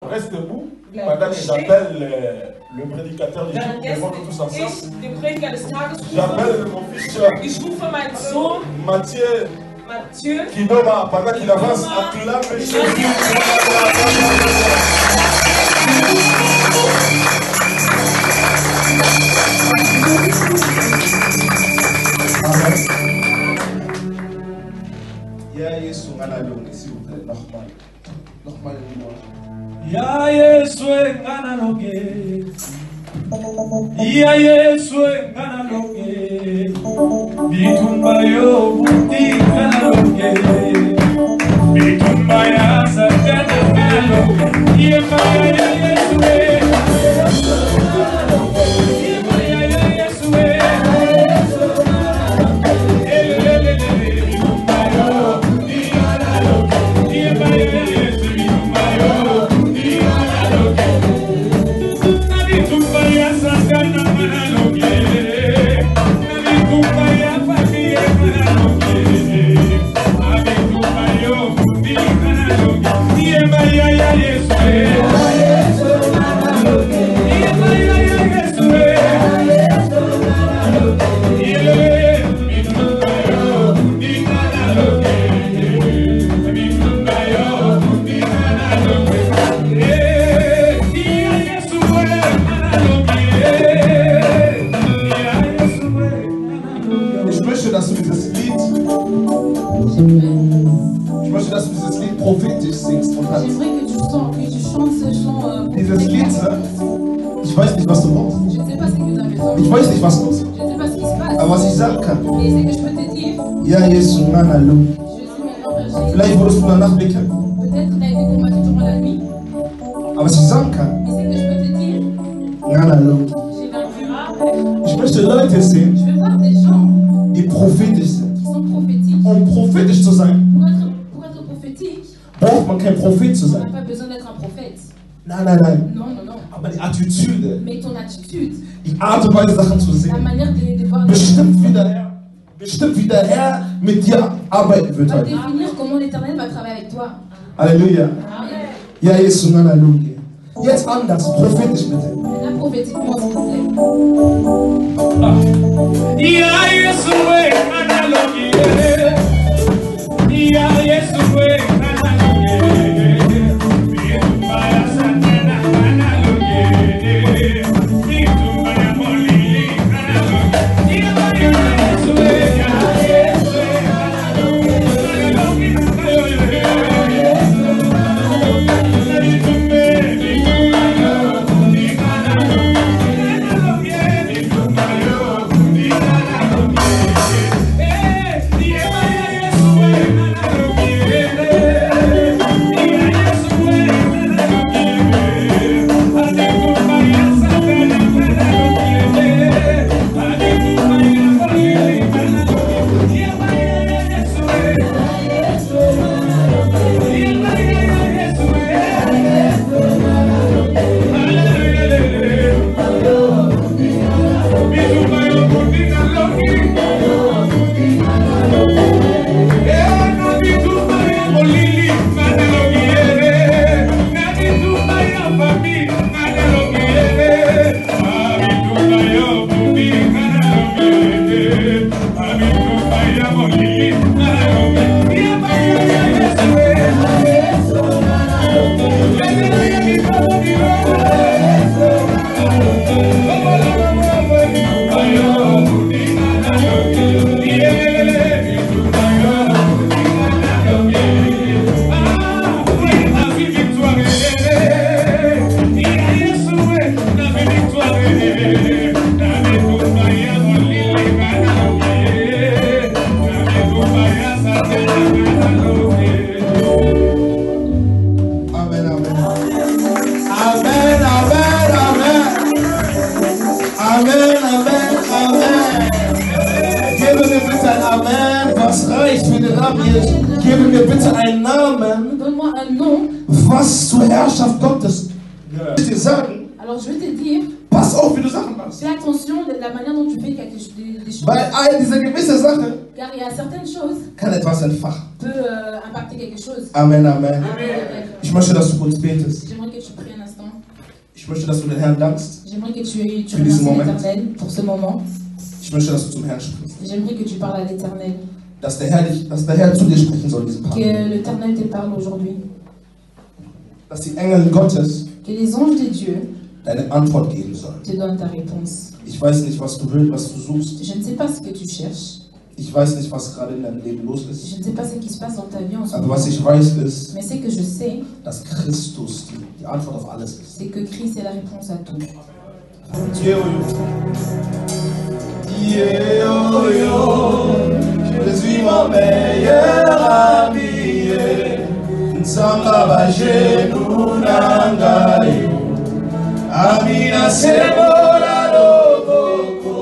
Reste debout pendant que j'appelle le prédicateur du jour. Devant nous tous ensemble. J'appelle mon fils Mathieu qui dort pendant qu'il avance à clame Jésus. Ya Yesu ngana longe s'il vous plaît, normal. Normal Ya Yesu ngana longe. Ya Yesu ngana longe. Bitumba yo buti ngana longe. Bitumba ya satana ngana longe. Ye ya Yesu prophetisch singst und tanzt. J'aimerais que tu chantes ce chant. Dieses Lied, ich weiß nicht, was du brauchst. Je ne sais pas ce que tu as besoin. Ich weiß nicht, was los ist. Je ne sais pas ce qui se passe. Aber was ich sagen kann, Mais ce que je peux te dire, ja, Yesu, ngana longe. Jésus maintenant Jésus. Vielleicht wurdest du danach bekehren. Peut-être tu as été combattu durant la nuit. Aber was ich sagen kann, Mais ce que je peux te dire, ngana longe. j'ai vaincu. Ich möchte Leute sehen, Je veux voir des gens die prophetisch sind. qui sont prophétiques. Um prophetisch zu sein, Pour être prophétique, braucht man kein Prophet zu on n'a sein. pas besoin d'être un prophète. Nein, nein, nein. Non, non, non. Aber die Attitüde, Mais ton attitude, die Art und Weise, Sachen zu la sehen, manière de voir les choses, bestimmt wie der Herr mit dir arbeiten wird va heute. définir comment l'Éternel va travailler avec toi. Halleluja. Amen. Ja, Yesu, ngana longe. Jetzt anders, prophetisch bitte. Maintenant prophétiquement, s'il vous plaît. Ya Yesu ngana longe. Ya Yesu ngana longe. Bitumba ya satana ngana longe. Bitumba ya molili ngana longe. Ya Yesu ngana Gebe mir bitte einen Namen, Donne-moi un nom. was zur Herrschaft Gottes. Ich will dir sagen, Alors je vais te dire, Pass auf, wie du Sachen machst. Fais attention de la manière dont tu fais des choses. Weil all diese gewisse Sachen Car il y a certaines choses kann etwas entfachen. qui peuvent impacter quelque chose. Amen, Amen. Amen. Ich möchte, dass du kurz betest. J'aimerais que tu pries un instant. Ich möchte, dass du den Herrn dankst. J'aimerais que tu Für diesen remercies Moment. l'Éternel pour ce moment. Ich möchte, dass du zum Herrn sprichst. J'aimerais que tu parles à l'Éternel. Dass der Herr zu dir sprechen soll, diesen Part. Que l'Éternel te parle aujourd'hui. Dass die Engel Gottes Que les anges de Dieu deine Antwort geben sollen. te donnent ta réponse. Ich weiß nicht, was du willst, was du suchst. Je ne sais pas ce que tu cherches. Ich weiß nicht, was gerade in deinem Leben los ist. Je ne sais pas ce qui se passe dans ta vie en ce Aber moment. was ich weiß ist, Mais ce que je sais, dass Christus die Antwort auf alles ist. c'est que Christ est la réponse à tout. Je suis mon meilleur ami. Nzamba bajenu nangayo. Amina sebola loboko.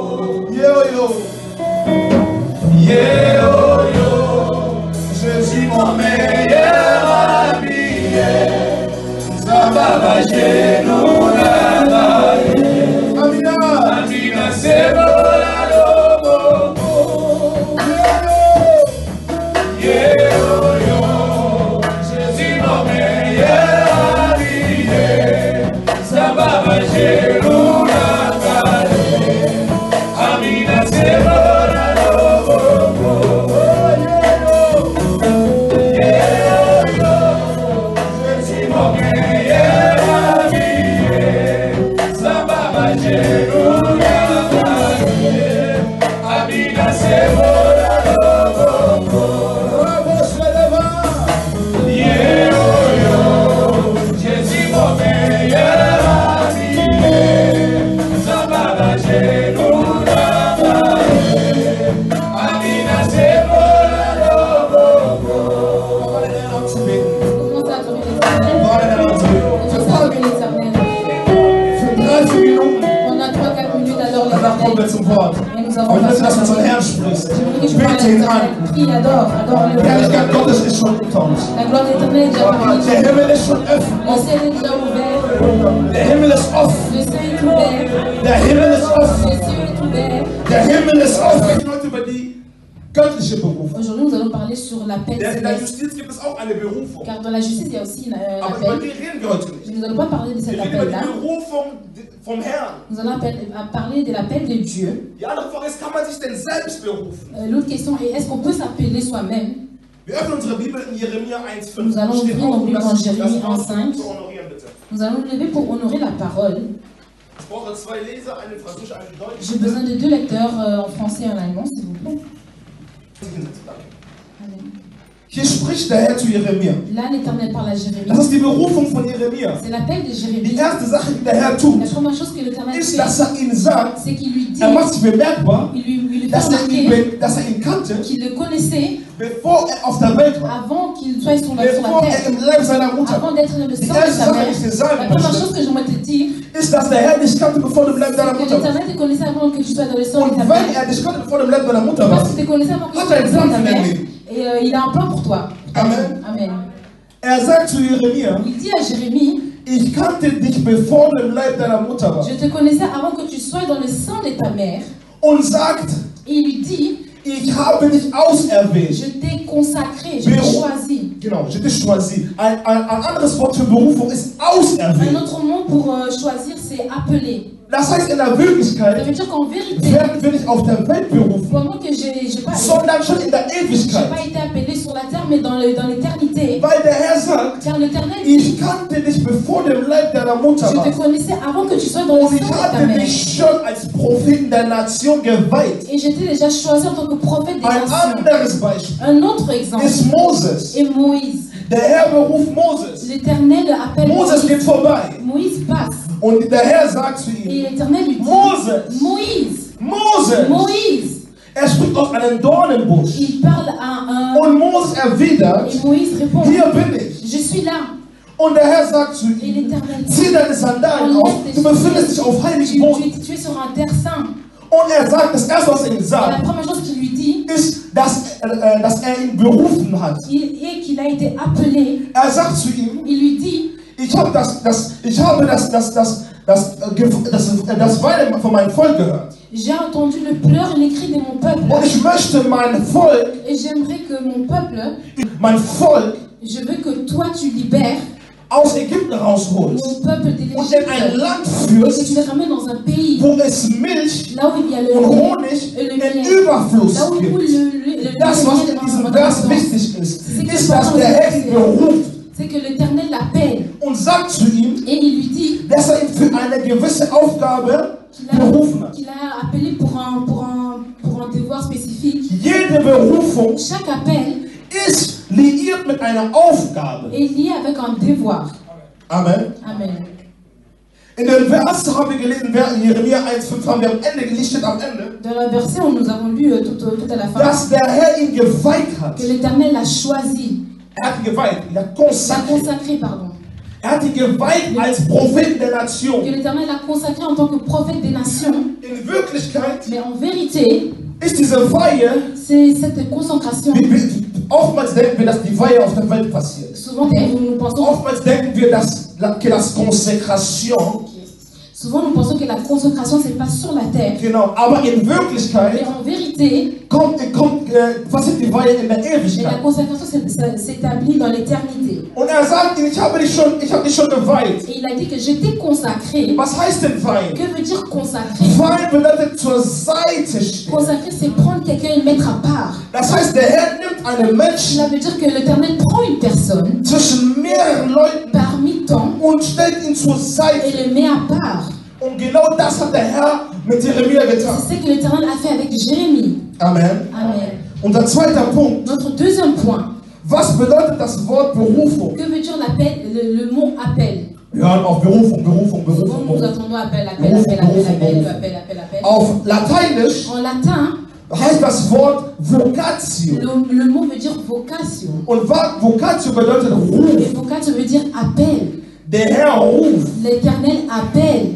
Je suis mon meilleur ami. Nzamba bajenu nangayo. Amina sebola loboko. Je suis mon meilleur ami. Nzamba bajenu nangayo. Amina sebola loboko. Je suis mon meilleur ami. Nzamba bajenu nangayo. Amina sebola loboko. Je suis mon meilleur ami. Nzamba bajenu nangayo. Amina sebola loboko. Commence à adorer l'Éternel. Commence à adorer l'Éternel. Pendant 3-4 minutes, adore l'Éternel. Et nous avons Aber ich möchte, dass du zum passé. Herrn sprichst. J'aimerais que tu parles à Bete ihn an. l'Éternel. Prie, adore Die le Herrlichkeit Gottes ist schon unter uns. La gloire de l'Éternel est déjà parmi Der nous. Himmel ist schon offen. Le ciel est déjà ouvert. Der Himmel ist offen. Le ciel est ouvert. Der Himmel ist offen. Le ciel est ouvert. Der Himmel ist offen. Wir sprechen heute über die göttliche Berufung. Aujourd'hui, nous allons parler sur l'appel Denn in der céleste. Justiz gibt es auch eine Berufung. Car dans la justice, il y a aussi un Aber über appel. die reden wir heute nicht. Nous n'allons pas parler de Wir cet reden über appel-là. die Berufung vom Herrn. Nous allons parler de l'appel de Dieu. Die andere Frage ist, kann man sich denn selbst berufen? L'autre question est, est-ce qu'on peut s'appeler soi-même? Wir öffnen unsere Bibel in Jeremia 1,5. Nous allons Steht ouvrir auf, nos Bibles lass en uns Jérémie das 1,5. zu honorieren, bitte. Nous allons nous lever pour honorer la parole. Ich brauche zwei Leser, einen Französisch, einen Deutsch. J'ai besoin de 2 lecteurs en français et en allemand, s'il vous plaît. Amen. Hier spricht der Herr zu Jeremia. Là, l'Éternel parle à Jérémie. Das ist die Berufung von Jeremia. C'est l'appel de Die Jérémie. erste Sache, die der Herr tut, La première chose que l'Éternel ist, fait, dass ihn sagt, c'est qu'il lui dit, macht sich bemerkbar, il lui fait dass remarquer ihn kannte, qu'il le connaissait bevor auf der Welt war. avant qu'il soit sur la Bevor terre, im Leib seiner Mutter. avant d'être dans le Die sang de erste sa Sache, mère. die ich dir La sagen première möchte, chose que j'aimerais te dire, ist, dass der Herr dich kannte, bevor du im Leib deiner c'est que Mutter warst. l'Éternel te connaissait avant que tu sois dans le sang de Und ta wenn mère. dich kannte, bevor du im Leib deiner Mutter Parce warst, qu'il te connaissait avant que tu Hat sois er dans le sang de ta einen Plan für mère. dein Leben. Et il a un plan pour toi. Amen. Amen. sagt zu Jeremia, Il dit à Jérémie, ich kannte dich, bevor du im Leib deiner Mutter warst. je te connaissais avant que tu sois dans le sang de ta mère. Und sagt, Et il lui dit, ich habe dich auserwählt. je t'ai consacré, je t'ai choisi. Genau, je t'ai choisi. Ein anderes Wort für Berufung ist Un auserwählt. autre mot pour choisir, c'est appeler. Das heißt, in der Ça Wirklichkeit veut dire qu'en vérité, werden wir nicht auf der Welt berufen, pour moi que j'ai pas, sondern schon in der Ewigkeit. pas été appelé sur la terre, mais dans l'éternité. Weil der Herr sagt, Car l'Éternel ich dit, kannte dich, bevor du im Leib deiner Mutter je te warst. connaissais avant que tu sois dans le Und sang ich de ta hatte mère. dich schon als Propheten der Nation geweiht. Et j'étais déjà choisi en tant que prophète des Ein nations. anderes Beispiel Un autre exemple ist Moses. est Moïse. Der Herr beruft Moses. L'Éternel appelle Moses geht Moïse. vorbei. Moïse passe. Und der Herr sagt zu Et ihm, l'Éternel lui dit, Moses, Moïse, Moses. Moïse. Er spricht aus einem Dornenbusch. Il parle à un... Und Moses erwidert, Et Moïse répond, hier bin ich. je suis là. Und der Herr sagt zu Et ihm, l'Éternel dit, zieh deine Sandalen auf, du befindest dich auf heiligem Boden. tu es sur un terre saint. Und er sagt, das erste, was er ihm Et la sagt, première chose qu'il lui dit, ist, dass er ihn berufen hat. et qu'il a été appelé, Er sagt zu ihm, il lui dit, Ich habe das Weinen von meinem Volk gehört. J'ai entendu le pleur et les cris de mon peuple. Und ich möchte mein Volk, Et j'aimerais que mon peuple, je veux que toi tu libères aus Ägypten rausholst mon peuple de und in ein l'Égypte Land et que führst, tu les ramènes dans un pays wo es Milch là où il y a le und lait Honig et le in miel. Überfluss Là où gibt. le Das, was in diesem Vers wichtig ist, ist, dass der Herr ihn beruft c'est que l'Éternel l'appelle und sagt zu ihm, et il lui dit dass ihn für eine gewisse Aufgabe berufen hat. qu'il a appelé pour un devoir spécifique. Jede Berufung Chaque appel ist liiert mit einer Aufgabe. est lié avec un devoir. Amen. Amen. In dem Vers haben wir gelesen, Jeremia 1,5 haben wir am Ende gelichtet, am Ende, Dans le verset où nous avons lu tout à la fin, dass der Herr ihn geweiht hat. que l'Éternel a choisi, Er hat ihn geweiht, il a l'a consacré. consacré, pardon. Er hat ihn geweiht als Prophet der Que Nation. l'Éternel a consacré en tant que prophète des nations. In Wirklichkeit Mais en vérité, ist diese Weihe, c'est cette consacration. oftmals denken wir, dass die Weihe auf der Welt passiert. Souvent, nous pensons Oftmals denken wir, dass Konsekration, que la consacration, c'est pas sur la terre. genau, aber in Mais Wirklichkeit en vérité, passiert die Weihe in der et la Ewigkeit. consacration s'établit dans l'éternité. Und er sagt, ich habe dich schon geweiht. Et il a dit que je t'ai consacré. Was heißt denn weihen? Que veut dire consacrer? Weihen bedeutet zur Seite stehen. Consacrer, c'est prendre quelqu'un et le mettre à part. Das heißt, der Herr nimmt einen Menschen Cela veut dire que l'Éternel prend une personne zwischen mehreren Leuten parmi tant und stellt ihn zur et Seite. le met à part. Und genau das hat der Herr mit Jeremia getan. C'est ce que l'Éternel a fait avec Jérémie. Amen. Amen. Unser zweiter Punkt. Notre deuxième point. Was bedeutet das Wort Berufung? Que veut dire l'appel, le mot appel? Wir hören auf Berufung. Souvent nous attendons appel. Auf Lateinisch En latin, heißt das Wort Vocatio. le mot veut dire vocation. Und Vocatio bedeutet Ruf. Et vocation veut dire appel. Der Herr ruft. L'Éternel appelle.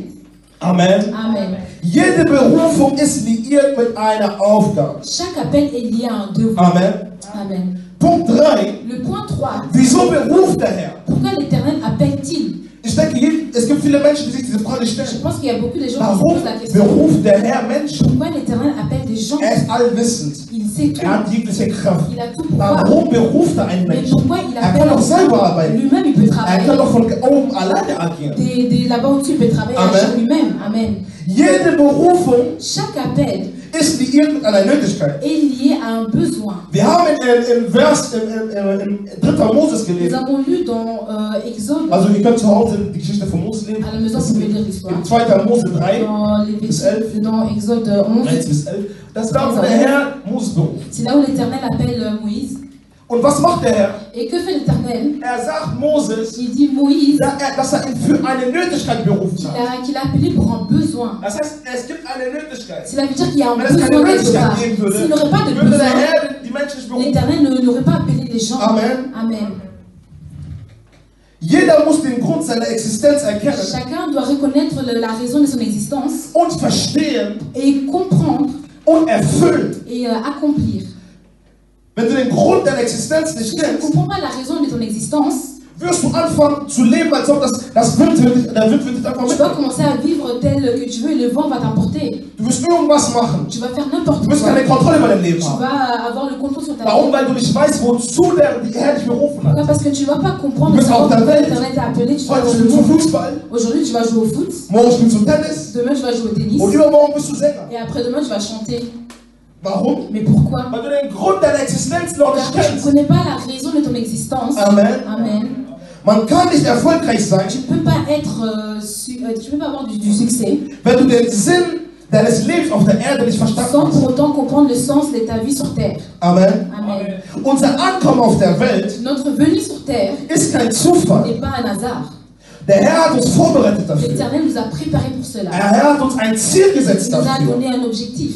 Amen. Amen. Jede Berufung ist liiert mit einer Aufgabe. Chaque appel est lié à un devoir. Amen. Amen. Punkt 3. Le point 3. Wieso beruft der Herr? Pourquoi l'Éternel appelle-t-il? Ich denke, es gibt viele Menschen, die sich diese Frage Je stellen. pense qu'il y a beaucoup de gens qui se Warum posent la question. beruft der Herr Menschen? Pourquoi l'Éternel appelle des gens? Er ist allwissend. Il sait tout. Er hat jegliche Kraft. Il a tout pouvoir. Warum beruft er einen Mais Menschen? pourquoi il Er appelle kann doch selber arbeiten. lui-même, il peut Er kann travailler. doch von oben alleine agieren. Là-bas au-dessus, il peut travailler Amen. agir lui-même. Amen. Jede Berufung Chaque appel ist liiert mit einer Nötigkeit. est lié à un besoin. Wir haben im Vers, im 3. Moses Nous gelesen. avons lu dans Exode, Also ihr könnt zu Hause die Geschichte von Moses lesen. à la maison, vous pouvez lire l'histoire. Im 2. Mose 3, Dans, dans Exode 11, 1 bis 11. Das ist da, wo der Herr Moses beruft. c'est là où l'Éternel appelle Moïse. Und was macht der Herr? Et que fait l'Éternel? Er sagt Moses, Il dit Moïse dass er ihn für eine Nötigkeit berufen hat. qu'il a appelé pour un besoin. Das heißt, es gibt eine Nötigkeit. Cela veut dire qu'il y a un Wenn es keine besoin quelque Nötigkeit part. geben würde, S'il n'aurait pas de würde der besoin, Herr die Menschen nicht berufen. l'Éternel n'aurait pas appelé les gens. Amen. Amen. Jeder muss den Grund seiner Existenz erkennen Chacun doit reconnaître la raison de son existence und verstehen et comprendre und erfüllen. et accomplir. Wenn du den Grund deiner Existenz nicht Si tu ne kennst, comprends pas la raison de ton existence, wirst du anfangen zu leben, als ob der Wind wird dich einfach tu vas mit. commencer à vivre tel que tu veux et le vent va t'emporter. Du wirst irgendwas machen. Tu vas faire n'importe Du wirst quoi. keine Kontrolle über dein Leben Tu haben. vas avoir le contrôle sur ta Warum? vie. Weil du nicht weißt, wozu der Herr dich berufen Pourquoi? hat. Parce que tu ne vas pas comprendre Du bist pourquoi auf der Welt. l'Éternel t'a appelé. Tu vas Heute dans le spielst du monde. Fußball, Aujourd'hui, tu vas jouer au foot. morgen spielst du Tennis Demain, tu vas jouer au tennis. und übermorgen bist du Sänger. Et après-demain, tu vas chanter. Warum? Mais pourquoi? Weil du den Grund deiner Existenz noch Parce nicht que tu ne kennst. connais pas la raison de ton existence. Amen. Amen. Man kann nicht erfolgreich sein, Tu peux pas être, tu peux pas avoir du succès wenn du den Sinn deines Lebens auf der Erde nicht verstanden sans pour hast. autant comprendre le sens de ta vie sur terre. Amen. Amen. Unser Ankommen auf der Welt Notre venue sur terre ist kein Zufall. n'est pas un hasard. Der Herr hat uns vorbereitet dafür. L'Éternel nous a préparés pour cela. Der Herr hat uns ein Ziel gesetzt Il nous a dafür. donné un objectif.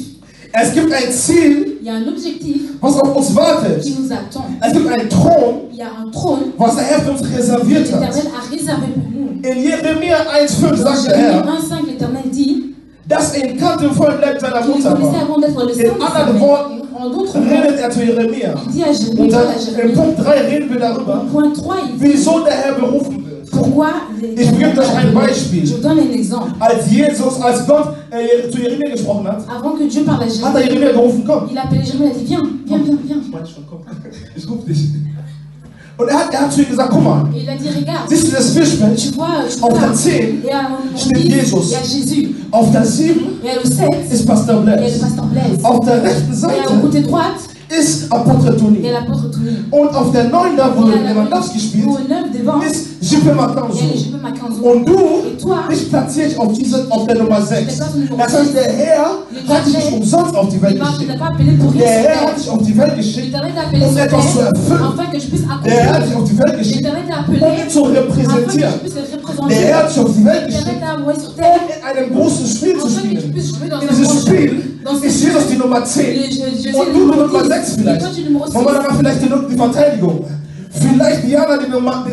Es gibt ein Ziel, Il y a un objectif was auf uns wartet. qui nous attend. Es gibt einen Thron, Il y a un trône was der Herr für uns que reserviert hat. l'Éternel a réservé pour nous. In Jeremia 1,5 Dans sagt der Jérémie Herr, 1,5, l'Éternel dit dass er ihn kannte vor dem Leib seiner qu'il Mutter connaissait war. avant d'être le sein de In sa anderen mère. Worten En d'autres mots, redet er zu Jeremia. il dit à Jérémie, Und parle à dann, in Jérémie. Punkt 3 reden wir darüber, Point 3, il dit wieso der Herr berufen wird. Pourquoi Ich gebe euch ein Beispiel. Je donne un exemple. Als Gott zu Jeremia gesprochen hat, Avant que Dieu parle à hat Jérémie, Jeremia gerufen, komm. il a appelé Jérémie, il a dit viens, viens, viens, viens. Ich meine schon, komm. Ich rufe dich. Und er hat zu ihm gesagt, guck mal, Et il a dit regarde, siehst du das Fischfeld? tu vois Auf der 10 et on steht dit, Jesus. il y a Jésus. Auf der 7 Et à le 7, ist Pastor il y a le Blaise. pasteur Blaise. Auf der rechten Et Seite au côté droite, ist Apôtre il y Tony. a l'apôtre Tony. Und auf der 9, da wo Et à Lewandowski spielt, au 9 devant, ist Jippe il y a Matanzo. les Jésus Makanzo. Und du, Et toi, dich platziere ich auf der Nummer 6. Das heißt, der Herr hat dich nicht umsonst auf die Welt il ne geschickt. t'a pas appelé pour rien Der sur Herr hat terre. dich auf die Welt geschickt, L'Éternel t'a appelé um sur etwas zu terre erfüllen. afin que je puisse Der Herr hat accomplir. dich auf die Welt geschickt, L'Éternel t'a um appelé ihn zu afin que repräsentieren. je puisse le Der représenter. Herr hat dich auf die Welt L'Éternel geschickt, t'a envoyé sur terre um in einem großen Spiel zu afin que tu spielen. puisses jouer dans In un diesem grand jeu. Spiel Dans ce ist jeu, Jesus die Nummer je 10. suis Und le du die numéro Nummer 10. 6 Et vielleicht. toi, tu es le numéro 6. Wollen wir dann vielleicht die Verteidigung? Vielleicht Diana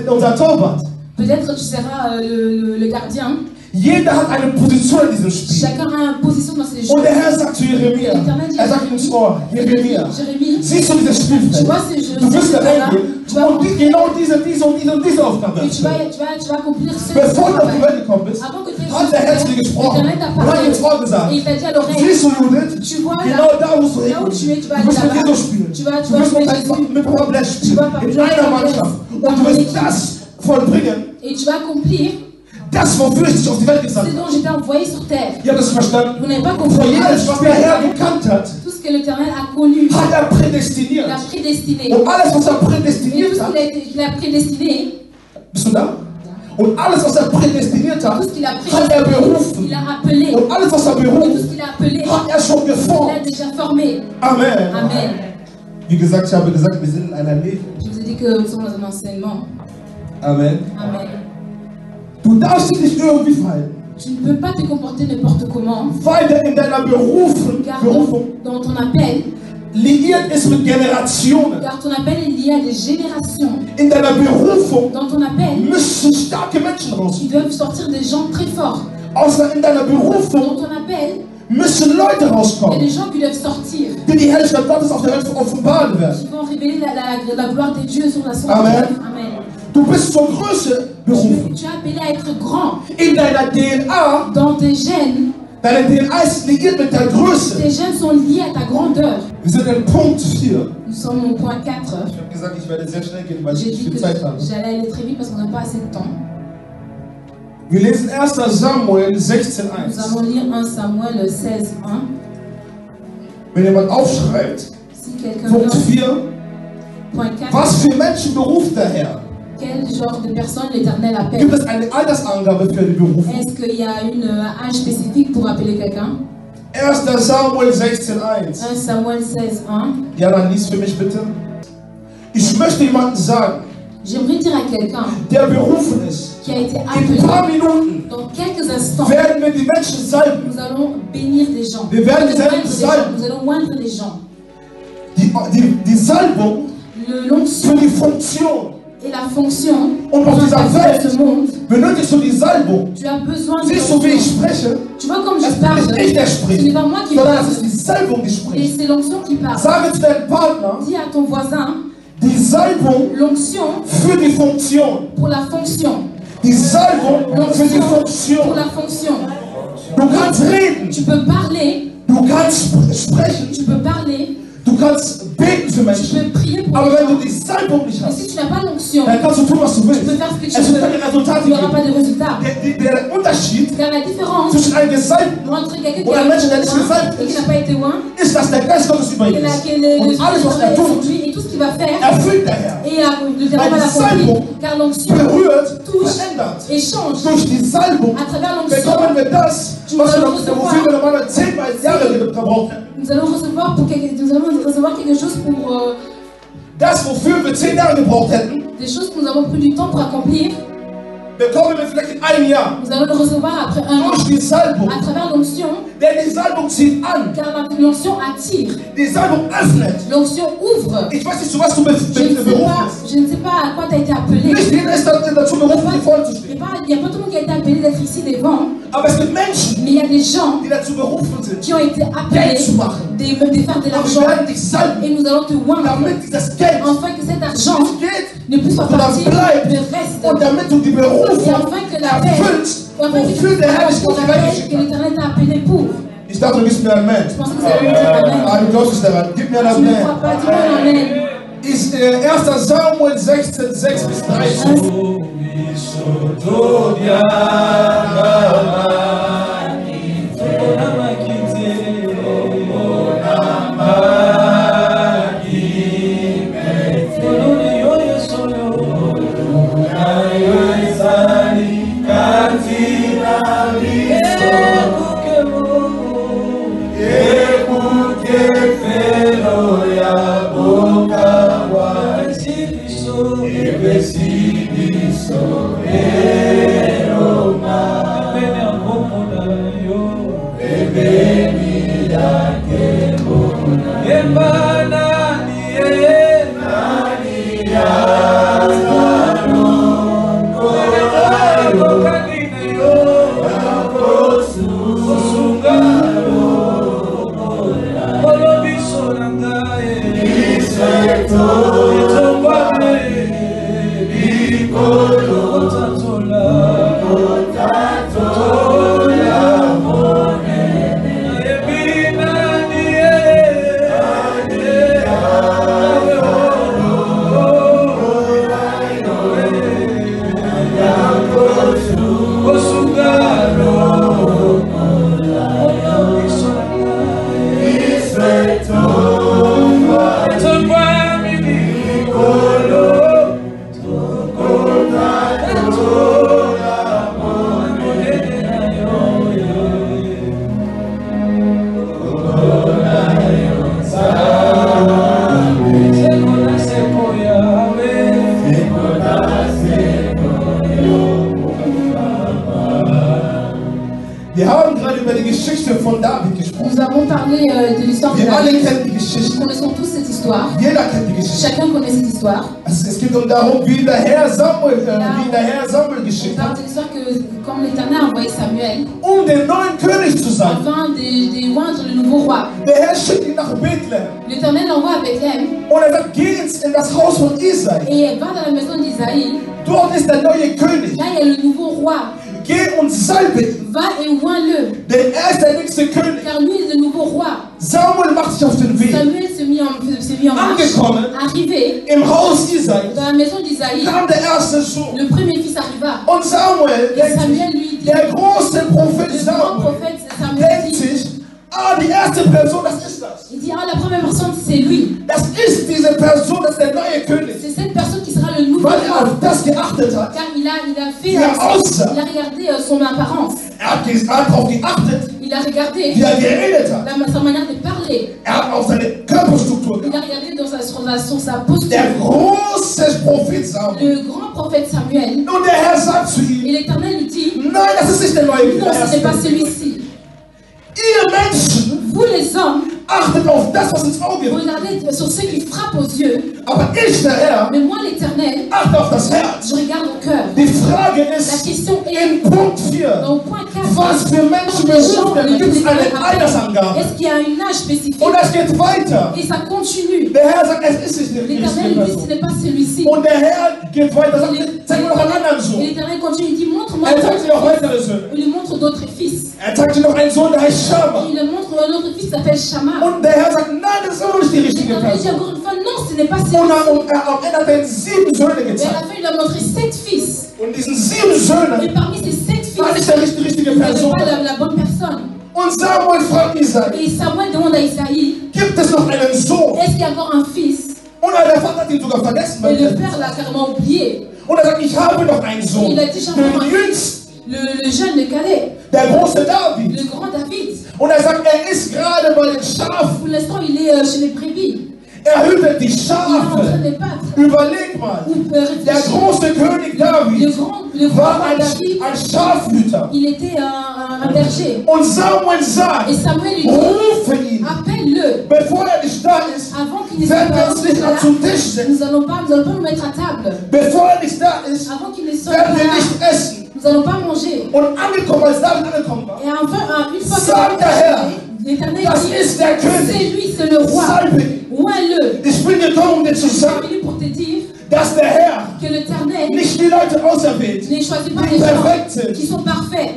unser Torwart. Peut-être tu seras le gardien. Jeder hat eine Position in diesem Spiel. Chacun a une position dans ces jeux. Und der Herr sagt zu Jeremia, er sagt ihm ins Ohr, Jeremia, Jérémie, siehst du dieses tu Spielfeld? vois ces jeux. Du wirst da reingehen Tu vas und genau diese Aufgabe et tu erfüllen. vas accomplir ce Bevor du auf die travail. Welt gekommen bist, Avant que tu aies hat der Herr zu dir gesprochen l'Éternel t'a und hat parlé. dir ins Ohr gesagt, Et il t'a dit à l'oreille, siehst du Judith, tu vois genau là, da musst du là où hin. tu es, tu vas Du aller wirst mit là-bas. Jesus spielen. Tu vas Du wirst jouer Jésus. mit Papa Blech spielen. vas In jouer einer Papa Mannschaft. Blech. Und du wirst das vollbringen, Et tu vas accomplir das, wofür ich dich auf die Welt gesandt ce habe. dont j'étais envoyé sur terre. Ihr habt das verstanden? Vous n'avez pas Von compris. alles, was der Herr gekannt hat, Tout ce que l'Éternel a connu, hat er il prädestiniert. a prédestiné. Und alles, was er Et tout prädestiniert ce hat, qu'il a prédestiné, bist du da? Und alles, was er prädestiniert hat, tout ce qu'il a hat er prédestiné, berufen. il a appelé. Und alles, was er Et tout beruft, ce qu'il a appelé, hat er schon il a geformt. déjà formé. Amen. Amen. Wie gesagt, ich habe gesagt, wir sind in einer Lehre. Je vous ai dit que nous sommes dans un enseignement. Amen. Amen. Du darfst dich nicht irgendwie verhalten, Tu ne peux pas te comporter n'importe comment, weil der in deiner Berufung car dans ton appel, liiert ist mit Generationen. car ton appel est lié à des générations. In deiner Berufung Dans ton appel, müssen starke Menschen raus. ils doivent sortir des gens très forts. Außer in deiner Dans Berufung ton appel, müssen Leute il y a rauskommen, des gens qui doivent sortir, die die Herrlichkeit Gottes auf der Welt offenbaren werden. qui vont révéler la gloire de Dieu sur la source. Amen. Amen. Du bist zur Größe berufen. Tu es appelé à être grand. In deiner DNA, Dans tes gènes, deine DNA ist liiert mit der Größe. tes gènes sont liés à ta grandeur. Wir sind in Punkt 4. Nous sommes au point 4. Ich habe gesagt, ich werde sehr schnell gehen, weil ich J'ai nicht dit viel que Zeit habe. j'allais aller très vite parce qu'on n'a pas assez de temps. Wir lesen 1. Samuel 16,1. Nous allons lire 1 Samuel 16:1. Wenn jemand aufschreibt, Si quelqu'un Punkt note, 4, point 4, was für Menschen beruft der Herr? quel genre de personne l'Éternel appelle? Gibt es eine Altersangabe für die Berufung? Est-ce qu'il y a une âge spécifique pour appeler quelqu'un? 1. Samuel 16,1. 1 Samuel 16:1. Jana, lies für mich bitte. Ich möchte jemandem sagen, J'aimerais dire à quelqu'un der berufen ist. qui a été In appelé, ein paar Minuten dans quelques instants, werden wir die Menschen salben. nous allons bénir des gens. Wir werden Nous die allons Salbung oindre des gens. salben. Nous allons oindre des gens. Die Salbung L'onction für die Funktion. et la fonction Und auf dieser dans Welt ce monde, benötigst du die Salbung. tu as besoin de Siehst du, wie ich l'onction. spreche? Tu vois comme je Es parle, ist nicht der ce spricht, n'est pas moi qui sondern parle, es ist die Salbung, die et spricht. c'est l'onction qui parle. Sage zu deinem Partner, Dis à ton voisin, die Salbung l'onction für die Funktion. pour la fonction. Die Salbung für die L'onction pour Funktion. la fonction. Du kannst reden, Tu peux parler, du kannst sprechen, tu peux parler, du kannst beten für tu Menschen. peux prier pour Aber les wenn du gens. die Salbung nicht Mais hast, si tu n'as pas l'onction, dann kannst du tun, was du tu willst. peux faire ce que Es tu wird veux. keine Resultate Tu n'auras pas geben. de résultats. Der Unterschied Car la différence zwischen einem Gesalbten entre quelqu'un qui Oder a Menschen, der été nicht gesalbt loin et qui ist, n'a pas été loin, ist, dass der Geist Gottes über ihn et là, ist. que le Und alles, was er Esprit tut, sur lui et tout ce qu'il va faire, erfüllt der Herr. et le terrain va Weil die l'accomplir. Salbung Car l'onction berührt, touche verändert. et change. Durch die Salbung À travers l'onction, bekommen wir das, was wir wofür wir normalerweise 10 Jahre gebraucht hätten. nous allons recevoir quelque chose pour Das, wofür wir 10 Jahre gebraucht hätten, des choses que nous avons pris du temps pour accomplir. bekommen wir vielleicht in einem Jahr. Nous allons le recevoir après un an Durch die Salbung. à travers l'onction, Denn die Salbung zieht an. car l'onction attire, Die Salbung öffnet. l'onction ouvre. Ich weiß nicht, zu was du Je ne berufen bist. sais pas à quoi tu as été appelé. Nicht jeder ist dazu berufen, hier vorne zu Il stehen. n'y a pas tout le monde qui a été appelé d'être ici devant, Aber es gibt Menschen, mais il y a des gens die dazu berufen sind, qui ont été Geld appelés zu machen. de faire de Und wir l'argent werden dich salben, et nous allons te oindre damit dieses Geld afin que cet argent nicht geht ne puisse pas sondern partir, bleibt mais reste und damit du die Berufung Berufung erfüllt, wofür der Herr dich auf die Welt geschickt hat. Ich dachte, du gibst mir ein Amen. Ah, du glaubst es daran. Gib mir ein Amen. Ist 1. Samuel 16, 6 bis 13. Nous avons parlé de l'histoire de David. Nous connaissons tous cette histoire. Chacun connaît cette histoire. Es geht darum, wie der Herr Samuel geschickt hat. C'est une histoire que, comme l'Éternel a envoyé Samuel, den neuen König zu sein. afin de oindre le nouveau roi. Der Herr schickt ihn nach Bethlehem. L'Éternel l'envoie à Bethléem. Und sagt, geh in das Haus von Isaïe. Et elle va dans la maison d'Isaïe. Dort ist der neue König. Là, il y a le nouveau roi. Geh und salbe ihn. Va et oins-le. Denn er ist der nächste König. Car lui est le nouveau roi. Samuel macht sich auf den Weg. Samuel s'est mis en marche. Angekommen. Arrivé. Im Haus Isaïe. Dans la maison d'Isaïe. Kam der erste Sohn. Le premier fils arriva. Und Samuel, Samuel lui dit, der große Prophet le grand prophète Samuel denkt sich, die erste Person, das ist das. Il dit, la première personne, c'est lui. Das ist diese Person, das ist der neue König. C'est cette personne qui sera le nouveau roi. Weil auf das geachtet hat. Car il a fait, il a regardé son apparence. Hat darauf geachtet. Il a regardé geredet hat. Sa manière de parler. Hat auf seine Körperstruktur Il a regardé sur sa posture. Der große Prophet Samuel. Le grand prophète Samuel. Und der Herr sagt zu ihm, et l'Éternel lui dit, nein, das ist nicht der neue König. Non, ce n'est pas celui-ci. Ihr Menschen, vous les hommes, achtet auf das, was ins Auge wird. Regardez sur ce qui frappe aux yeux. Aber ich, der Herr, mais moi l'Éternel, achte auf das Herz. Je regarde au cœur. Die Frage ist, la question est, in Punkt 4, au point 4, was für Menschen berufen, gibt es eine Altersangabe. Est-ce qu'il y a une âge spécifique? Und es geht weiter. Et ça continue. Der Herr sagt, es ist nicht l'Éternel lui dit, ce n'est pas celui-ci. Und der Herr geht weiter, sagt, zeig mir noch einen anderen Sohn. Et l'Éternel continue, il dit, montre-moi. Er zeigt dir noch weitere Söhne. Il lui montre d'autres fils. Er zeigt dir noch einen Sohn, der heißt Schama. Il lui montre un autre fils qui s'appelle Shama. Und der Herr sagt, nein, das ist auch nicht die richtige Person. Il dit encore une fois, non, ce n'est pas celui-ci. Und am Ende hat er 7 Söhne Mais à gezeigt. la fin, il a montré 7 fils. Und diesen 7 Söhnen Et parmi ces 7 fils, war nicht die richtige il n'avait Person. pas la bonne personne. Und Samuel fragt Isaïe, Et Samuel demande à Isaïe, gibt es noch einen Sohn? est-ce qu'il y a encore un fils? Und der Vater hat ihn sogar vergessen. Et le père l'a carrément oublié. Und er sagt, ich habe noch einen Sohn. Il a dit, Den jüngsten. Le jeune de Calais. Der große David. Le grand David. Und er sagt, er ist gerade bei den Schafen. Pour l'instant, il est chez les brebis. Er hütet die Il est en train Schafe. de battre. Überleg mal. Der große König David war ein Schafhüter. Il était un berger. Und Samuel sagt, Et Samuel lui dit, rufe ihn. appelle-le. Bevor er nicht da ist, Avant qu'il ne werden wir uns soit nicht là, zum Tisch setzen. nous n'allons pas nous mettre à table. Bevor er nicht da ist, Avant qu'il ne soit werden wir là, nicht essen. nous n'allons pas manger. Und angekommen, als David angekommen war, Et enfin, une fois sagt der Herr, l'Éternel das dit, ist der c'est König. lui, c'est le roi. Salbe ihn. Oins-le. Ich bin gekommen, dir zu Je suis sagen, venu pour te dire, dass der Herr que l'Éternel nicht die Leute auserwählt, ne choisit pas die les perfekt gens sind. qui sont parfaits.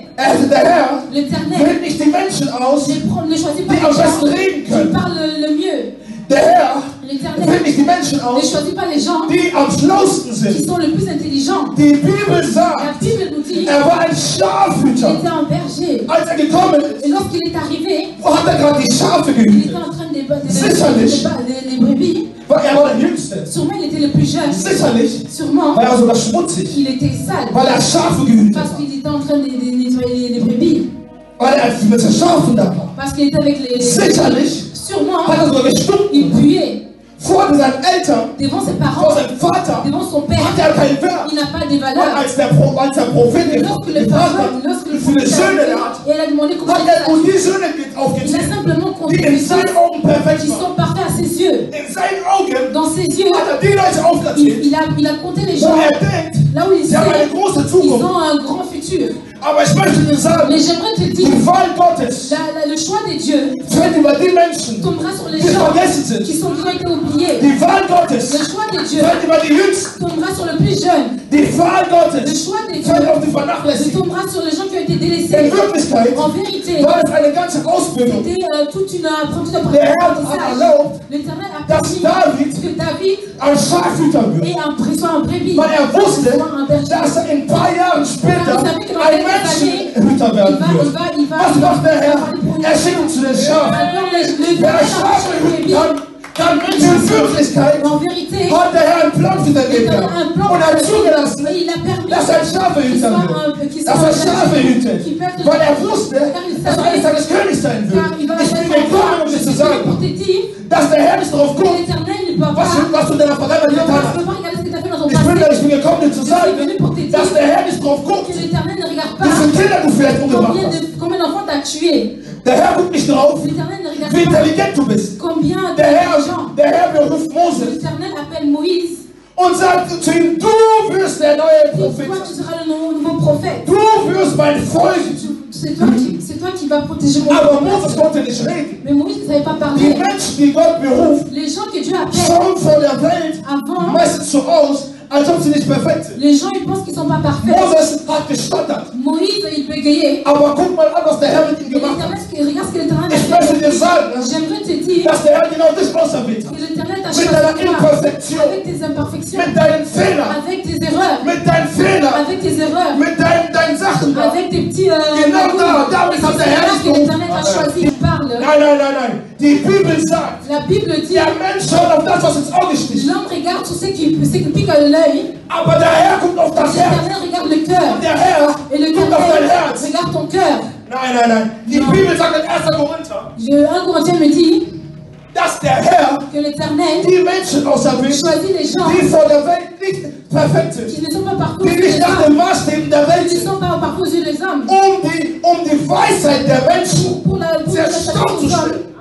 Der Herr L'Éternel wählt nicht die Menschen aus, ne choisit pas die les am gens besten reden qui können. parlent le mieux. Der Herr L'Éternel wählt nicht die Menschen ne aus, choisit pas les gens die am schlausten qui sind. sont le plus intelligents. Die Bibel La sagt, Bible nous dit war ein qu'il Schafhüter. était un berger. Als gekommen ist, Et lorsqu'il est arrivé, wo hat gerade die Schafe il gehütet? était en train de Sicherlich. les brebis. War der Jüngste? Sûrement, il était le plus jeune. Sicherlich. Sûrement, War sogar schmutzig, il était sale. weil Schafe gehütet Parce hat. qu'il était en train de nettoyer les brebis. Weil mit den Schafen da war. Parce qu'il était avec les... Sicherlich Sûrement, hat sogar gestunken. il puait. Vor seinen Eltern, Devant ses vor parents, seinem Vater, devant son père. hat keinen Wert. Il n'a pas de Und valeur. als der Prophet Mais lorsque le gefragt prophète, hat, lorsque le wie viele prophète Söhne a er hat, et elle a demandé comment hat il a nur die Söhne il a aufgezählt, simplement compté die les in fils seinen Augen perfekt qui waren. sont parfaits à ses yeux. In seinen Augen Dans ses yeux, hat die Leute aufgezählt, il a compté les wo gens denkt, là où il sie sait haben eine große qu'ils Zukunft. ont un grand futur. Aber ich möchte dir sagen, Mais j'aimerais te dire, die Wahl Gottes le choix de Dieu fällt über die Menschen, tombera sur les die gens vergessen sind. qui ont été oubliés. Die Wahl Gottes Le choix de Dieu fällt über die Jüngsten. tombera sur le plus jeune. Die Wahl Le Gottes choix de fällt Dieu auf die Vernachlässigten. tombera sur les gens qui ont été In délaissés. Wirklichkeit En vérité, war es eine ganze Ausbildung. c'était toute une Der Herr hat apprentissage. erlaubt, L'Éternel a dass permis David que David ein Schafhüter wird. ait soit un brebis, Weil wusste, soit un berger. dass in ein paar Jahren später ein Menschenhüter werden wird. Was macht der Herr? Schickt ihn zu den Schafen. Wer Schafe hüten kann in Wirklichkeit En vérité, hat der Herr einen Plan für sein Leben gehabt. Und er hat zugelassen, il a permis dass er Schafehüter wird. Dass er Schafe hütet. Weil wusste, dass er eines Tages König sein wird. Ich bin gekommen, um dir zu sagen, dass der Herr nicht darauf guckt, was du in deiner Vergangenheit getan hast. Ich bin gekommen, dir zu sagen, dass der Herr nicht darauf guckt, wie viele Kinder du vielleicht umgebracht hast. Combien d'enfants t'as tué? Der Herr guckt nicht drauf, wie intelligent du bist. Combien Der d'intelligents? Herr beruft Moses L'Éternel appelle Moïse. und sagt zu ihm, du wirst der neue Toi, Prophet. tu seras le nouveau prophète. Du wirst mein Volk. C'est toi qui vas protéger mon Aber peuple. Moses konnte nicht reden. Mais Moïse ne savait pas Die parler. Menschen, die Gott beruft, Les gens que Dieu appelle schauen vor der Welt avant, meistens so aus, als ob sie nicht perfekt sind. les gens ils pensent qu'ils ne sont pas parfaits. Moses hat gestottert. Moïse, il bégayait. Aber guck mal an, was der Herr mit ihm Et gemacht hat. regarde ce que l'Éternel Ich a möchte dir fait. sagen, J'aimerais te dire dass der Herr genau dich auserwählt hat. que l'Éternel t'a Mit deiner choisi toi Imperfektion, avec tes imperfections, mit deinen Fehlern, avec tes erreurs, mit deinen Fehlern, avec tes erreurs, mit deinen Sachen. avec tes petits Genau da, et damit hat der c'est Herr là dich que l'Éternel t'a berufen. choisi. Il parle. Nein. Die Bibel sagt, La Bible dit der Mensch schaut auf das, was ins Auge sticht. l'homme regarde sur ce qui pique à l'œil. Aber der Herr guckt auf das Herz. L'Éternel regarde le cœur. Und der Herr Et le guckt auf dein Herz. regarde ton cœur. Nein. Die Non. Bibel sagt in 1. Korinther, 1 Corinthiens me dit dass der Herr que l'Éternel die Menschen auserwählt, choisit les gens die vor der Welt nicht perfekt sind. qui ne sont pas parfaits Die aux yeux nicht des nach hommes. den Maßstäben der Welt Qui ne sind. sont pas parfaits aux yeux des hommes. Um die Weisheit der Menschen Pour la zerstört zu stellen.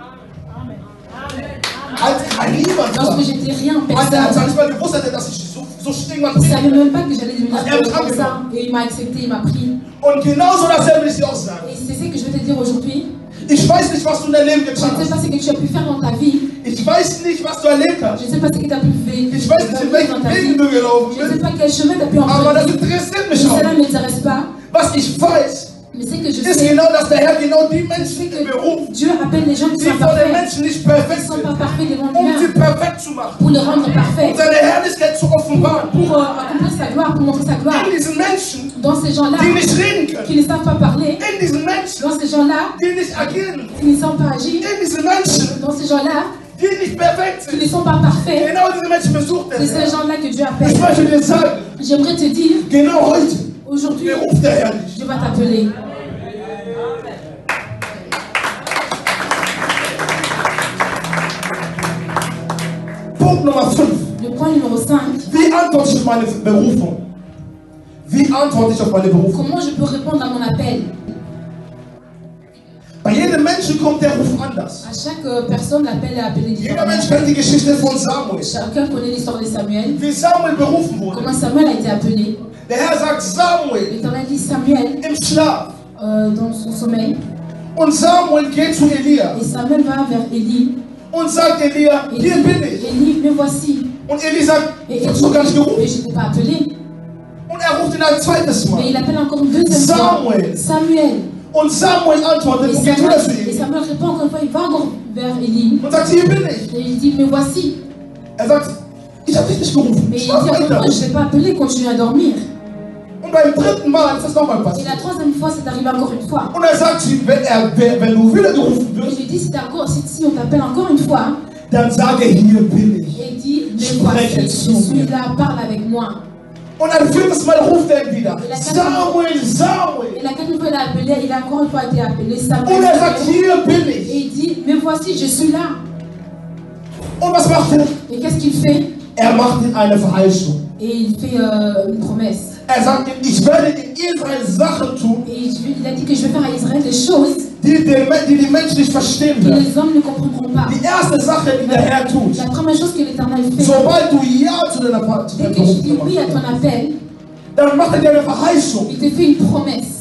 Als niemand war. Lorsque j'étais rien, Als er personne. nicht mal gewusst hätte, dass ich so stinkwand Il ne savait même pas que j'allais devenir Er hat comme ça. Et il m'a accepté, il m'a pris. Und genauso dasselbe will ich dir auch sagen. Et c'est ce que je veux te dire aujourd'hui. Ich weiß nicht, was du in deinem Leben Je getan ne sais pas hast. ce que tu as pu faire dans ta vie. Ich weiß nicht, was du erlebt hast. Je ne sais pas ce que tu as pu vivre Ich weiß nicht, in welchen dans ta Wegen vie. du gelaufen Je ne sais bist. pas quel chemin tu as pu Aber das emprunter. interessiert Mais mich auch. cela ne m'intéresse pas. Was ich weiß, Mais c'est que je ist sais genau, dass der Herr genau die Menschen que beruft, Dieu appelle les gens qui die sont vor den parfaits. Menschen nicht Qui perfekt ne sont sind, pas parfaits devant sie lui perfekt zu machen. pour le rendre parfait. Und seine Herrlichkeit zu offenbaren. Pour accomplir sa gloire, pour montrer sa gloire. In diesen Menschen, Dans ces gens-là die nicht reden können. qui ne savent pas parler. In diesen Menschen, Dans ces gens-là die nicht agieren. qui ne savent pas agir. In diesen Menschen, Dans ces gens-là die nicht perfekt qui ne sind. sont pas parfaits. Genau diese Menschen besucht er. C'est ces gens-là que Dieu appelle. Ich möchte dir sagen, J'aimerais te dire, genau heute aujourd'hui, beruft der Herr dich. Dieu va t'appeler. Punkt Nummer 5. Le point numéro 5. Wie antworte ich auf meine Berufung? Wie antworte ich auf meine Berufung? Comment je peux répondre à mon appel? Bei jedem Menschen kommt der Ruf anders. À chaque personne, l'appel est appelé Jeder Mensch différemment. kennt die Geschichte von Samuel. Chacun connaît l'histoire de Samuel. Wie Samuel berufen wurde. Comment Samuel a été appelé. Der Herr sagt Samuel L'Éternel dit Samuel im Schlaf. dans son sommeil. Und Samuel geht zu Elia Et Samuel va vers Élie. und sagt Elia, Et hier dit, bin ich. Élie, me voici. Und Eli sagt, ich habe sogar nicht gerufen. Mais je n'étais pas appelé. Und ruft ihn ein zweites Mal. Et il appelle encore une deuxième fois. Samuel. Und Samuel antwortet, et Samuel répond encore une fois, il va encore vers Élie. Und sagt, hier bin ich. Et il dit, mais voici. Sagt, ich habe dich nicht gerufen. Mais il dit encore une fois, je ne t'ai pas appelé, continue à dormir. Und beim dritten Mal ist das nochmal passiert. Et la troisième fois, c'est arrivé encore une fois. Und sagt, wenn du wieder gerufen Et wirst, je lui dis, si on t'appelle encore une fois, dann sage, hier bin ich. Et il dit, mais voici, je suis là, parle avec moi. Und ein viertes Mal ruft wieder. Samuel, Samuel. Et la quatrième fois, il a encore une fois été appelé Samuel. Und sagt, hier bin ich. Et il dit, mais voici, je suis là. Und was macht Et qu'est-ce qu'il fait? Macht ihm eine Verheißung. Et il fait une promesse. Sagt, ich werde in Israel Sachen tun. Et il a dit que je vais faire à Israël des choses die Menschen nicht verstehen que werden. les hommes ne comprendront pas. Die erste Sache, die der Herr tut, La première chose que l'Éternel fait, sobald du Ja zu deiner Party dès que tu dis oui à ton appel, dann macht dir eine Verheißung. il te fait une promesse.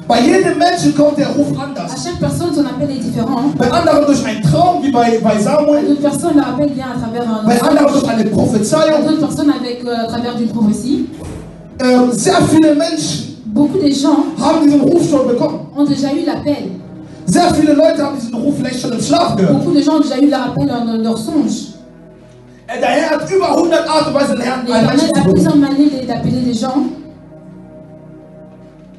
Bei jedem Menschen kommt der Ruf anders. À chaque personne, son appel est différent. Bei anderen durch einen Traum, wie bei Samuel. D'autres personnes, leur appel vient à travers un Bei anderen durch eine Prophezeiung. D'autres personnes à travers d'une prophétie. Sehr viele Menschen Beaucoup de gens haben diesen Ruf schon bekommen. ont déjà eu l'appel. Sehr viele Leute haben diesen Ruf vielleicht schon im Schlaf gehört. Beaucoup de gens ont déjà eu leur appel dans leur songe. Der Herr hat über 100 Art und Weise den Herrn L'Éternel a plusieurs manières d'appeler les gens.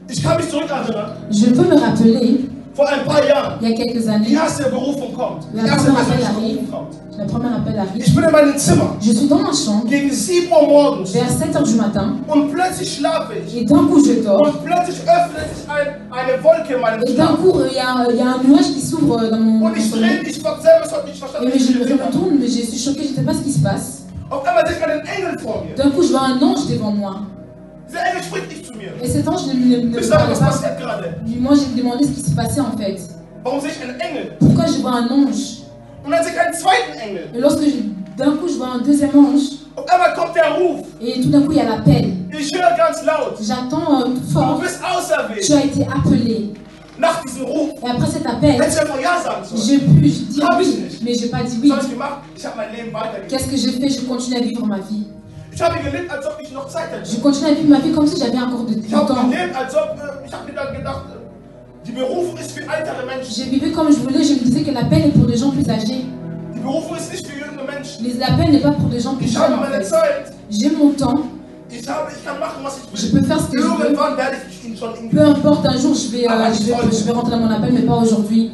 Ich kann mich zurückerinnern. Je peux me rappeler. Vor ein paar Jahren. Il y a quelques années. Die erste Berufung kommt. Die erste Berufung kommt. La première appel arrive. Ich bin in meinem Zimmer. Je suis dans ma chambre. Gegen 7 Uhr morgens. Vers 7 heures du matin. Und plötzlich schlafe ich. Et d'un coup je dors. Und plötzlich öffnet sich eine Wolke in meinem Et d'un coup il y a un nuage qui s'ouvre dans mon Und ich drehe mich selber, ich habe nicht verstanden. Et je me retourne, mais je suis choquée, je ne sais pas ce qui se passe. Auf einmal sehe ich einen Engel vor mir. D'un coup je vois un ange devant moi. Dieser Engel spricht nicht zu mir. Et cet ange ne me parlait pas. Moi j'ai demandé ce qui se passait en fait. Warum sehe ich einen Engel? Pourquoi je vois un ange? Und dann sehe ich einen zweiten Engel. Et lorsque d'un coup je vois un deuxième ange. Auf einmal kommt der Ruf. Et tout d'un coup il y a l'appel. Ich höre ganz laut. J'entends fort. Du bist auserwählt. Tu as été appelé. Nach diesem Ruf. Et après cet appel, j'ai pu dire oui, mais je n'ai pas dit oui. Qu'est-ce que j'ai fait? Je continue à vivre ma vie. Je continue à vivre ma vie comme si j'avais encore du temps. J'ai vécu comme je voulais, je me disais que l'appel est pour des gens plus âgés. L'appel n'est pas pour des gens plus jeunes. En fait. J'ai mon temps. Je peux faire ce que je veux. Peu importe, un jour je vais rentrer dans mon appel, mais pas aujourd'hui.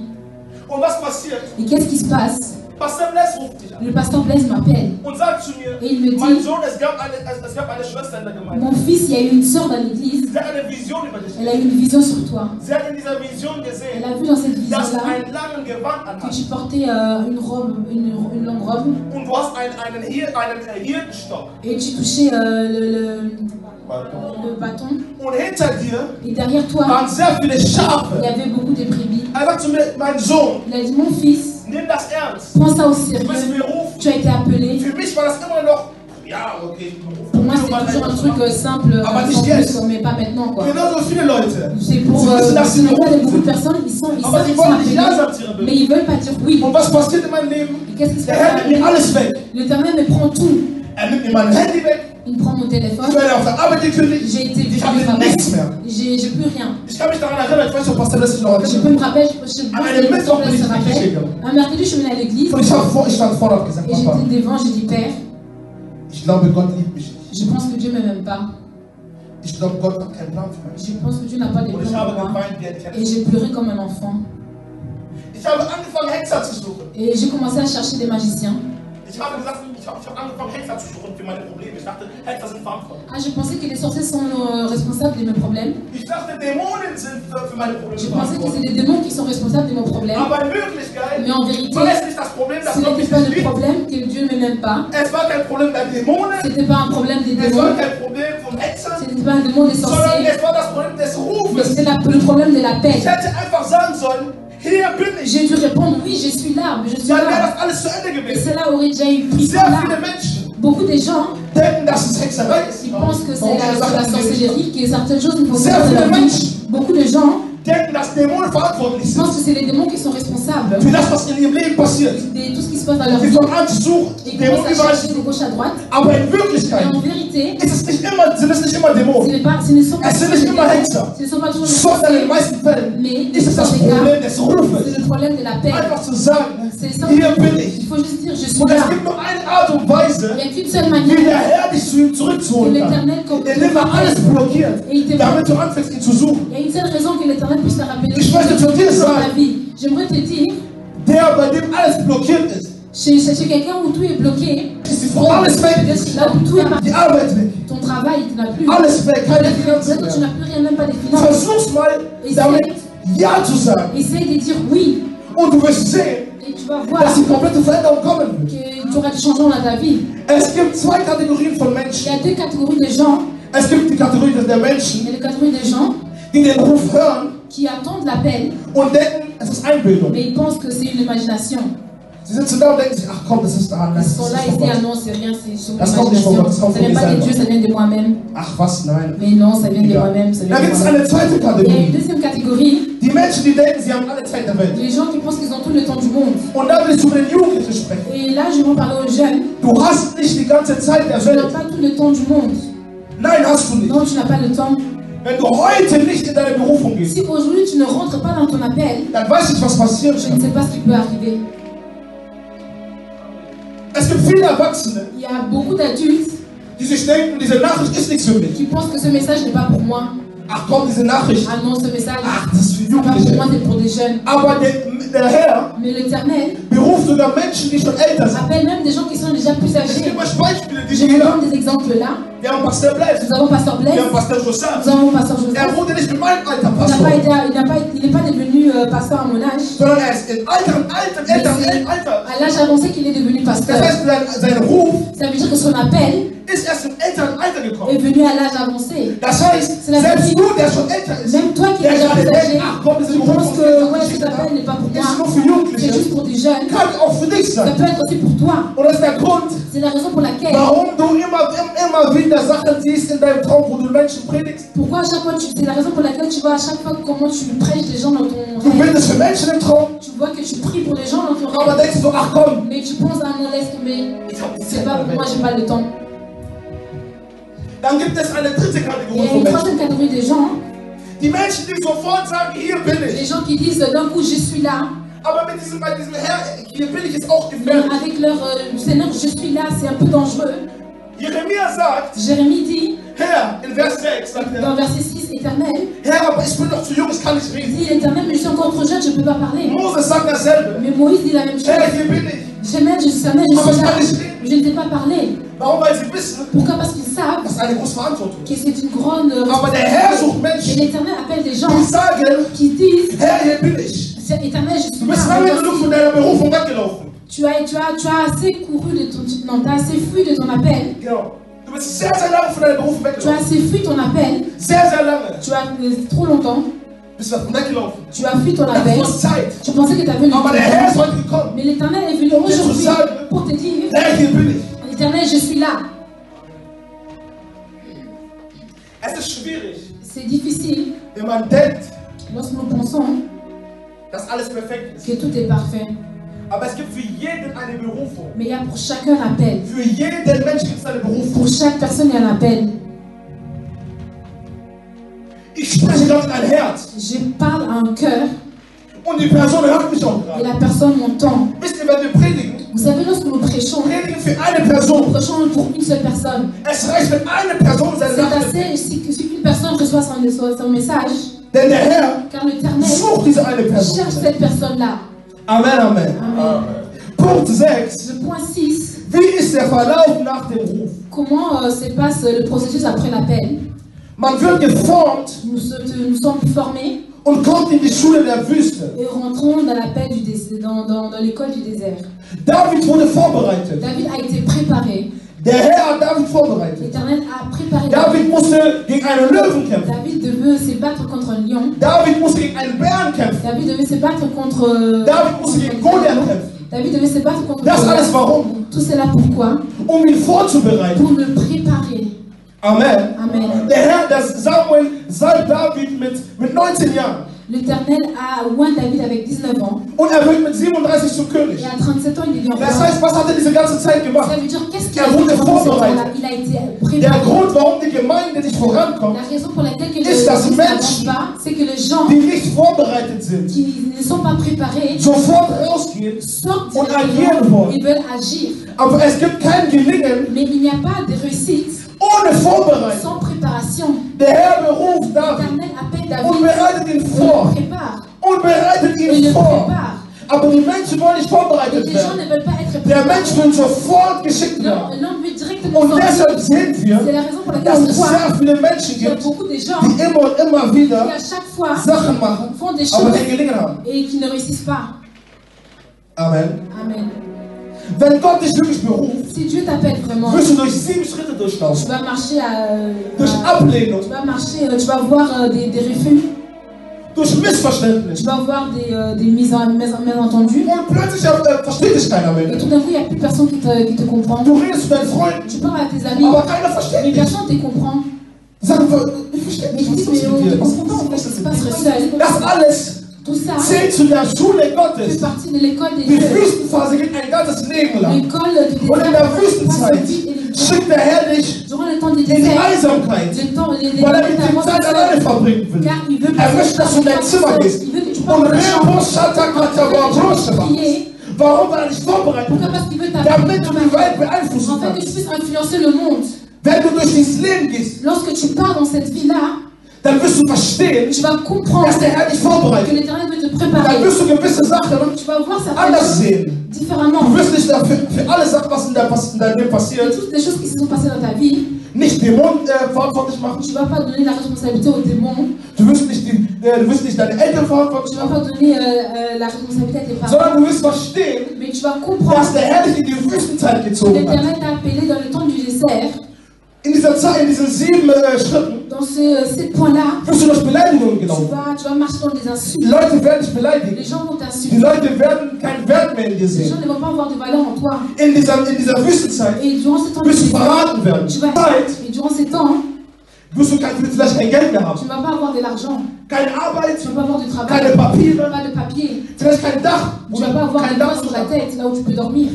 Et qu'est-ce qui se passe? Le pasteur Blaise m'appelle. Et il me dit, mon fils, il y a eu une sœur dans l'église. Elle a eu une vision sur toi. Elle a vu dans cette vision-là que tu portais une longue robe. Et tu touchais le bâton. Et derrière toi, il y avait beaucoup de brebis. Il a dit, mon fils, prends ça au sérieux. Tu as été appelé. Pour moi, c'est toujours un truc simple, mais pas maintenant. C'est pour beaucoup de personnes, ils sont appelés, mais ils ne veulent pas dire oui. Et qu'est-ce qui se passe? L'Éternel me prend tout. Il prend mon téléphone. J'ai été viré du travail. J'ai plus rien. Je peux me rappeler, un mercredi, je suis venu à l'église. Et j'étais devant, j'ai dit, Père, je pense que Dieu ne m'aime pas. Je pense que Dieu n'a pas de plan pour moi. Et j'ai pleuré comme un enfant. Et j'ai commencé à chercher des magiciens. Je pensais que les sorciers sont responsables de mes problèmes. Je pensais que c'est les démons qui sont responsables de mes problèmes. Mais en vérité, ce n'était pas le problème que Dieu ne m'aime pas. Ce n'était pas un problème des démons. Ce n'était pas un démon des sorciers. Mais c'était le problème de la paix. J'ai dû répondre, oui, je suis là, mais je suis là. Et cela aurait déjà eu pris là. Beaucoup de gens, ils pensent que c'est la sorcellerie, que certaines choses ne font pas de la vie. Beaucoup de gens Dämonen verantwortlich Je pense sind. que c'est les démons qui sont responsables Für das, was in ihrem Leben passiert. de tout ce qui se passe dans leur Sie vie. fangen an zu suchen, Ils Dämonen commencent à überall. chercher de gauche à droite. Aber in Mais Wirklichkeit en vérité, sind es nicht immer ce Dämonen. ne sont pas Es sind toujours nicht des immer démons. Hexer. Ce ne sont pas toujours des Sondern in den sorciers, meisten Fällen mais ist es dans das ces cas, Problem des c'est Rufes. le problème de l'appel. Einfach zu sagen, C'est hier simple. bin ich. Il faut juste dire je suis Und es là. gibt nur eine Art und Weise, Il n'y a qu'une seule wie manière der Herr dich zu ihm que zurückzuholen kann. l'Éternel Indem er alles blockiert, Et il te damit du anfängst, ihn zu suchen. Il y a une seule raison que l'Éternel puisse te rappeler Ich möchte zu dir dans sagen, ta vie. J'aimerais te dire, der, bei dem alles blockiert ist, chez quelqu'un où tout est bloqué, ist die Frau alles weg. peut-être là où tout est Die parti, Arbeit weg. ton travail, tu n'as plus. Alles weg, keine Finanzen Peut-être que tu mehr. n'as plus rien, même pas des finances. Versuch's mal, damit Ja zu sagen. Essaye de dire oui. Und du wirst sehen, Et tu vas voir dass die komplette Veränderung kommen wird. que tu auras du changement dans ta vie. Es gibt zwei Kategorien von Il y Menschen. a deux catégories de gens. Es gibt die Kategorie der Il y Menschen, a la catégorie des gens die den Ruf hören qui attendent l'appel, und denken, es ist Einbildung. mais ils pensent que c'est une imagination. Sie sitzen da und denken sich, ach komm, das ist da, Ils das sont là, ist ils von disent ah Gott. non, c'est rien, c'est sur Das kommt nicht von Gott, das l'imagination. kommt Ça von vient mir pas de selber. Dieu, ça vient de moi-même. Ach was, nein. Mais non, ça vient de Egal. moi-même, ça vient Da de gibt es moi-même. eine zweite Il y a une Kategorie. deuxième catégorie, Die Menschen, die denken, sie haben alle Zeit der Welt. les gens qui pensent qu'ils ont tout le temps du monde. Und da will ich zu den Jugendlichen sprechen. Et là, je vais parler aux jeunes. Du hast nicht die ganze Zeit der Tu n'as Welt. pas tout le temps du monde. Nein, hast du nicht. Non, tu n'as pas le temps. Wenn du heute nicht in deine Berufung gehst, Si aujourd'hui tu ne rentres pas dans ton appel, dann weiß ich, was passieren je ne kann. sais pas ce qui peut arriver. Es gibt viele Erwachsene, Il y a beaucoup d'adultes die sich denken, diese Nachricht ist nichts für mich. qui pensent que ce message n'est pas pour moi. Ach komm, diese Nachricht. Ah non, ce message, Ach, das ist für c'est pas pour Jugendliche. moi, c'est pour des jeunes. Aber der Herr Mais l'Éternel beruft sogar Menschen, die schon älter sind. appelle même des gens qui sont déjà plus Es âgés. gibt Beispiele, die Je ich vous hier donne des exemples là. Wir haben Pastor Blaise, Nous avons Pasteur Blaise, wir haben Pastor Joseph. nous avons Pasteur Joseph. Er wurde nicht mit meinem Alter Il Pastor, n'est pas devenu pasteur à mon âge. sondern er ist in älteren Alter. À l'âge avancé qu'il est devenu pasteur. Das heißt, sein Ruf Ça veut dire que son appel ist erst im älteren Alter est gekommen. venu à l'âge avancé. Das heißt, C'est la selbst vérité. du, der schon älter ist, Même toi qui es der déjà gerade plus âgé, denkt, ach komm, diese tu penses Berufung que ouais, ist cet appel n'est pas pour nur moi. für C'est Jugendliche. juste pour des jeunes. Kann auch für dich Ça sein. peut être aussi pour toi. Und das ist der Grund, C'est la raison pour laquelle, warum du immer wieder Sachen siehst in deinem Traum, wo du Menschen predigst. pourquoi à chaque fois, c'est la raison pour laquelle tu vois à chaque fois comment tu prêches les gens dans ton Du rêve. bildest für Menschen im Traum, Tu vois que tu pries pour les gens dans ton aber rêve. denkst du, ach komm, Mais tu penses, ah non, laisse tomber. ich hab die C'est Zeit pas der pour moi, Welt. j'ai pas le temps. Dann gibt es eine dritte Et Kategorie il y a von une Menschen. troisième catégorie de gens, Die Menschen, die sofort sagen, hier bin les ich. gens qui disent d'un coup, je suis là. Aber bei diesem Herr, hier bin ich, ist auch Mais gefährlich. avec leur Seigneur, je suis là, c'est un peu dangereux. Jeremia sagt, Jérémie dit, Herr, in Vers 6, sagt dans er, verset 6, Éternel, Herr, aber ich bin noch zu jung, ich kann nicht il reden. dit l'Éternel, mais je suis encore trop jeune, je ne peux pas parler. Moses sagt dasselbe. Mais Moïse dit la même chose. Herr, hier bin ich. Éternel, je suis là, je ne sais pas parler. Warum? Weil sie wissen, Pourquoi? Parce qu'ils savent das ist eine große Verantwortung. que c'est une grande Aber der Herr sucht Et Menschen, l'Éternel appelle des gens die sagen, qui disent, Herr, hier bin ich. Éternel, je Du suis bist là. lange genug von deiner Berufung weggelaufen. Tu as assez couru de ton... Non, tu as assez fui de ton appel. Genau. Du bist sehr, sehr lange von deiner Berufung Tu as weggelaufen. assez fui ton appel. Sehr, sehr lange. Tu as trop longtemps. Bist du davon weggelaufen. Tu as fui ton Du appel. hast Zeit. Tu pensais que tu avais le Aber der Herr ist heute gekommen. Mais l'Éternel est venu aujourd'hui pour te dire, Herr, hier bin ich. l'Éternel, je suis là. Es ist schwierig, C'est difficile wenn man denkt, lorsque nous pensons dass alles perfekt ist. que tout est parfait. Aber es gibt für jeden eine Berufung. Mais il y a pour chacun un appel. Für jeden Menschen gibt es eine Berufung. Pour chaque personne, il y a un appel. Ich spreche dort in ein Herz. Je parle à un cœur Und die Person hört mich auch et gerade. la personne m'entend. Wisst ihr, wenn wir predigen, Vous savez, lorsque nous prêchons, predigen für eine nous Person. prêchons pour une seule personne. Es reicht, wenn eine Person seine C'est Nachricht assez si une personne reçoit son message, Denn der Herr car l'Éternel sucht diese eine Person. cherche cette personne-là. Amen, Amen. Amen. Punkt 6. Le point 6, Wie ist der Verlauf nach dem Ruf? comment se passe le processus après l'appel? Man wird geformt Nous sommes formés und kommt in die Schule der Wüste. et rentrons dans l'appel du dans l'école du désert. David wurde vorbereitet. David a été préparé. Der Herr hat David vorbereitet. L'Éternel a préparé David musste gegen einen Löwen kämpfen. David devait se battre contre un lion. David musste gegen einen Bären kämpfen. David devait se battre contre... David musste gegen Goliath kämpfen. David devait se battre contre Das alles Goliath. warum? Tout cela pourquoi? Um ihn vorzubereiten. Pour le préparer. Amen. Amen. Der Herr, das Samuel salbt David mit 19 Jahren. L'Éternel a oint David avec 19 ans. Und wird mit 37 zum König. Et à 37 ans, il devient roi. Das heißt, was hat diese ganze Zeit gemacht? Ça veut dire qu'est-ce qu'il a fait pendant ce temps-là? Il a été préparé. Der Grund, warum die Gemeinde nicht vorankommt, La raison pour laquelle que ist, dass n'avance pas, c'est que les gens die nicht vorbereitet sind, qui ne sont pas préparés sofort rausgehen sortent und agieren wollen. Ils veulent agir. Aber es gibt kein Gelingen Mais il n'y a pas de réussite ohne Vorbereitung. sans préparation. Der Herr beruft David L'Éternel appelle David und bereitet ihn et vor. le prépare. Und bereitet Et ihn le vor. prépare. Aber die Menschen wollen nicht Et vorbereitet les gens werden. ne veulent pas être Der préparés. Mensch will sofort geschickt werden. L'homme veut directement Und sortir. deshalb sehen wir, C'est la raison pour laquelle dass on es voit sehr viele Menschen qu'il y a gibt, beaucoup de gens die immer und immer qui wieder à chaque fois Sachen machen, font des aber choses kein Gelingen haben. et qui ne réussissent pas. Amen. Amen. Wenn Gott dich wirklich beruft, Si Dieu t'appelle vraiment, wirst du durch 7 Schritte tu durchlaufen. vas marcher Durch Ablehnung, tu vas marcher, tu vas voir des refus, durch tu Missverständnis. vas voir des malentendus. Und plötzlich versteht dich keiner Et mehr. tout d'un coup, il n'y a plus personne qui te comprend. Du redest zu deinen Freunden, Tu parles à tes amis, aber keiner mais versteht dich. personne ne te comprend. Sagen wir, ich verstehe Mais nicht, ils was disent, ist mais mit on ne dir? comprend pas en fait ce qui se passerait seul. Das alles Tout ça zählt zu der Schule fait Gottes. partie de l'école des Die dieux. Wüstenphase geht ein ganzes Leben lang. L'école du Und in désert der Wüstenzeit schickt der Herr dich durant le temps du in die désert, Einsamkeit, le temps, les weil er mit dir Zeit alleine verbringen will. car il veut Er möchte, dass du in dein Zimmer gehst. il veut que tu Und parles de Rebus Shatakatawa Brosche machst. prier. Warum? Weil er dich vorbereitet Pourquoi? hat, Parce qu'il veut damit du die Welt en beeinflussen fait que tu kannst. puisses influencer le monde. Wenn du durch dieses Leben gehst, Lorsque tu pars dans cette vie-là, dann wirst du verstehen, tu vas comprendre dass der Herr dich que vorbereitet. l'Éternel veut te Dann préparer. wirst du gewisse Sachen Tu vas voir certaines anders choses sehen. différemment. Du wirst nicht für alle Sachen, was in deinem Leben Et passiert, toutes les choses qui se sont passées dans ta vie, nicht Dämonen verantwortlich machen. tu ne vas pas donner la responsabilité aux démons. Du wirst nicht deine Eltern verantwortlich Tu ne vas machen. pas donner la responsabilité à tes parents. Sondern du wirst verstehen, Mais tu vas comprendre dass der Herr dich in die Wüstenzeit que gezogen hat. l'Éternel t'a appelé dans le temps du désert. In dieser Zeit, in diesen 7 Schritten, Dans ces points-là, wirst du durch Beleidigungen tu gelaufen. vas marcher dans des Die insultes. Leute werden dich Les beleidigen. gens vont Die t'insulter. Leute werden keinen Wert mehr in dir Les gens sehen. ne vont pas avoir de valeur en toi. In dieser Wüstenzeit Et durant ce temps de wirst du désert, verraten werden. tu vas Zeit et durant ces temps, wirst du vielleicht kein Geld mehr tu haben. ne vas pas avoir de l'argent. Keine Arbeit, Tu ne vas pas avoir de travail. keine Papiere, Pas de papier. vielleicht kein Dach. Tu ne vas pas avoir Kein de Dach toit sur la tête, là où tu peux dormir.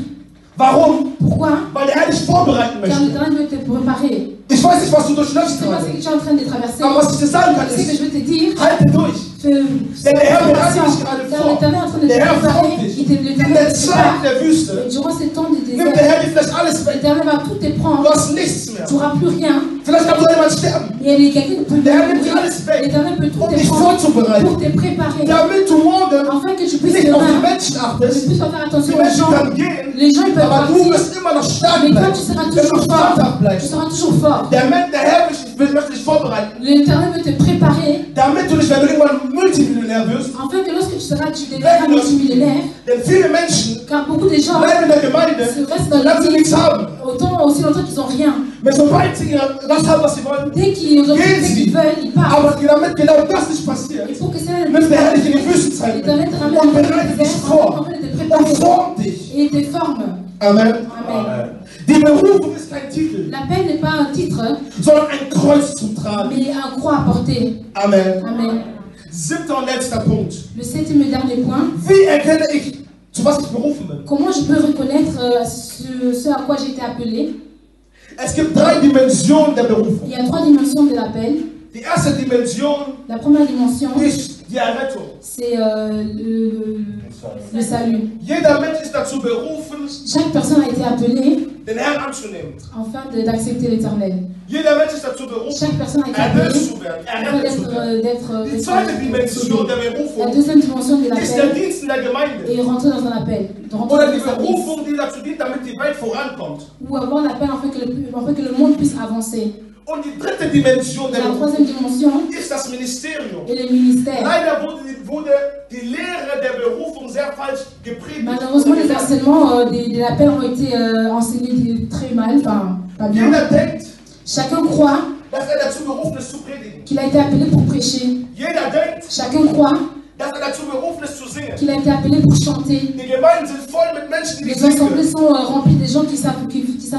Warum? Pourquoi? Weil der Herr dich vorbereiten Car möchte. l'Éternel veut te préparer. Ich weiß nicht, was du durchläufst Je ne sais pas ce gerade. que tu es en train de traverser. Aber was ich dir sagen kann, Ce que ist, je veux te dire, halte durch. fais Der Herr bereitet patience. dich gerade Car vor. l'Éternel est en train de te Der Herr préparer. formt dich. Il In l'Éternel der te Zeit prépare. der Wüste Et durant ces temps de nimmt der désert, Herr dir vielleicht alles weg. l'Éternel va tout te Du prendre. hast nichts mehr. Tu n'auras plus rien. Vielleicht kann so jemand sterben. Et il y a quelqu'un qui peut Der Herr nimmt dir alles weg, l'Éternel peut tout um te dich prendre vorzubereiten. pour te préparer. Damit du morgen Afin que tu puisses nicht auf die demain, Menschen tu achtest. puisses faire Die attention aux Menschen gens. können gehen, Les gens ils peuvent aber du partir. wirst immer noch stark Mais toi bleiben. tu seras Wenn du toujours fort. stark Tu bleibst. seras toujours fort. Der Herr möchte dich vorbereiten. L'Éternel veut te préparer. Damit du nicht, wenn du irgendwann Multimillionär wirst, Afin que lorsque tu deviendras multimillionnaire, denn viele Menschen car beaucoup de gens bleiben in der Gemeinde, se restent dans solange sie nichts l'église haben. autant aussi longtemps qu'ils n'ont rien. Mais sobald sie das haben, was sie wollen, Dès qu'ils veulent, ils partent. aber damit genau das nicht passiert, Il faut que cela ne nimmt der Herr dich in die Wüstenzeit mit l'Éternel te ramène und dans le bereitet dich désert vor afin de te und préparer formt dich. et te forme. Amen. Amen. Die Berufung ist kein Titel, L'appel n'est pas un titre, sondern ein Kreuz zum Tragen. mais un croix à porter. Amen. Amen. 7. und letzter Punkt. Le 7e et dernier point. Wie erkenne ich, zu was ich berufen bin? Comment je peux reconnaître ce à quoi j'ai été appelé? Es gibt 3 Dimensionen der Berufung. Il y a 3 dimensions de l'appel. Die erste Dimension La première dimension, ist die Errettung. c'est le salut. Jeder Mensch ist dazu berufen, Chaque personne a été appelée den Herrn anzunehmen. afin d'accepter l'Éternel. Jeder Mensch ist dazu berufen, Chaque personne a été appelée erlöst zu werden, afin errettet zu werden. d'être Die zweite Dimension der La Berufung deuxième dimension de ist der l'appel Dienst in der Gemeinde. est rentrer dans un appel, de rentrer Oder dans die un service, Berufung, die dazu dient, damit die Welt vorankommt. ou avoir l'appel afin que le monde puisse avancer. Und die dritte Dimension Et der la Berufung troisième dimension ist das Ministerium. est le ministère. Leider wurde die Lehre der Berufung sehr falsch gepredigt. Malheureusement, les enseignements de l'appel ont été enseignés très mal, enfin, pas bien. Jeder denkt, Chacun croit dass dazu berufen ist, zu predigen. qu'il a été appelé pour prêcher. Jeder denkt, Chacun croit dass dazu berufen ist, zu singen. qu'il a été appelé pour chanter. Die Gemeinden sind voll mit Menschen, die Les assemblées singen. sont remplies de gens qui savent